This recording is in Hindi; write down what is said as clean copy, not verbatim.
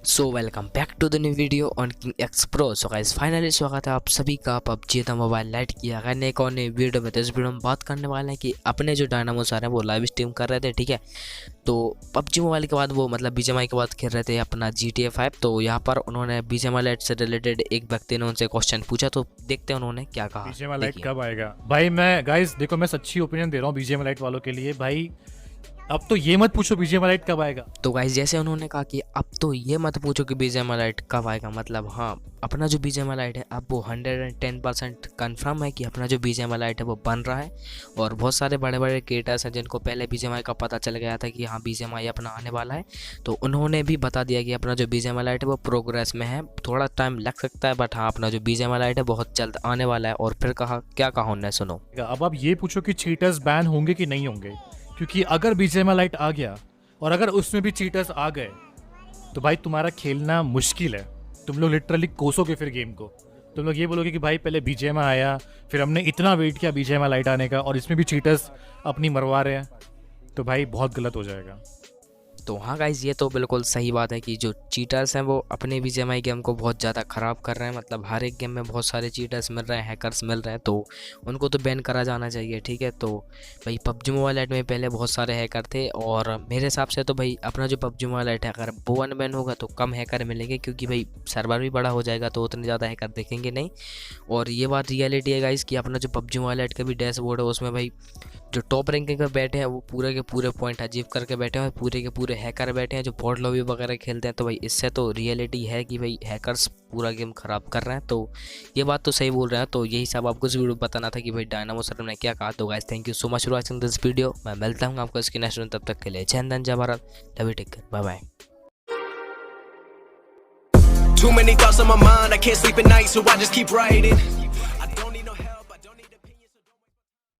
So welcome back to the new video on King X Pro. So guys finally स्वागत है आप सभी का पबजी द मोबाइल लाइट किया गया एक और नई वीडियो में। तो इस वीडियो में बात करने वाले हैं कि अपने जो डायनामो सर हैं वो लाइव स्ट्रीम कर रहे थे, ठीक है। तो पबजी मोबाइल के बाद वो मतलब बीजीएमआई के बाद खेल रहे थे अपना GTA 5। तो यहाँ पर उन्होंने बीजीएमआई लाइट से रिलेटेड एक व्यक्ति ने उनसे क्वेश्चन पूछा, तो देखते हैं उन्होंने क्या कहा। बीजीएमआई लाइट कब आएगा भाई? मैं गाइस देखो, मैं सच्ची ओपिनियन दे रहा हूँ बीजीएमआई लाइट वालों के लिए। भाई अब तो ये मत पूछो बीजीएमआई लाइट कब आएगा। तो गाइस जैसे उन्होंने कहा कि अब तो ये मत पूछो कि बीजीएमआई लाइट कब आएगा, मतलब हाँ अपना जो बीजीएमआई लाइट है अब वो 110% कन्फर्म है कि अपना जो बीजीएमआई लाइट है वो बन रहा है। और बहुत सारे बड़े बड़े क्रिएटर्स हैं जिनको पहले बीजीएमआई का पता चल गया था कि हाँ बीजीएमआई अपना आने वाला है, तो उन्होंने भी बता दिया कि अपना जो बीजीएमआई लाइट है वो प्रोग्रेस में है, थोड़ा टाइम लग सकता है बट हाँ अपना जो बीजीएमआई लाइट है बहुत जल्द आने वाला है। और फिर कहा क्या कहा उन्होंने, सुनो। अब आप ये पूछो कि चीटर्स बैन होंगे कि नहीं होंगे, क्योंकि अगर बीजीएमआई लाइट आ गया और अगर उसमें भी चीटर्स आ गए तो भाई तुम्हारा खेलना मुश्किल है। तुम लोग लिटरली कोसोगे फिर गेम को। तुम लोग ये बोलोगे कि भाई पहले बीजीएमआई आया, फिर हमने इतना वेट किया बीजीएमआई लाइट आने का और इसमें भी चीटर्स अपनी मरवा रहे हैं, तो भाई बहुत गलत हो जाएगा। तो हाँ गाइज ये तो बिल्कुल सही बात है कि जो चीटर्स हैं वो अपने बीजीएमआई गेम को बहुत ज़्यादा ख़राब कर रहे हैं। मतलब हर एक गेम में बहुत सारे चीटर्स मिल रहे हैं, हैकर्स मिल रहे हैं, तो उनको तो बैन करा जाना चाहिए, ठीक है। तो भाई पबजी मोबाइल लाइट में पहले बहुत सारे हैकर थे और मेरे हिसाब से तो भाई अपना जो पबजी मोबाइल लाइट है अगर वो अनबैन होगा तो कम हैकर मिलेंगे, क्योंकि भाई सर्वर भी बड़ा हो जाएगा तो उतने ज़्यादा हैकर देखेंगे नहीं। और ये बात रियलिटी है गाइज कि अपना जो पबजी मोबाइल लाइट का भी डैशबोर्ड है उसमें भाई जो टॉप रैंकिंग पे बैठे हैं वो पूरे के पूरे पॉइंट अचीव करके बैठे हैं, पूरे के पूरे हैकर बैठे हैं जो बॉट लॉबी वगैरह खेलते हैं। तो भाई इससे तो रियलिटी है कि भाई हैकर्स पूरा गेम ख़राब कर रहे हैं। तो ये बात तो सही बोल रहे हैं। तो यही सब आपको इस वीडियो बताना था कि भाई डायनामो सर ने क्या कहा। तो guys thank you so much for watching this video. मैं मिलता हूँ आपको इसकी नेक्स्ट वीडियो, तब तक के लिए जय हिंद जय Bharat, love you, take care, bye bye. Too many thoughts on my mind, I can't sleep at night, so I just keep writing.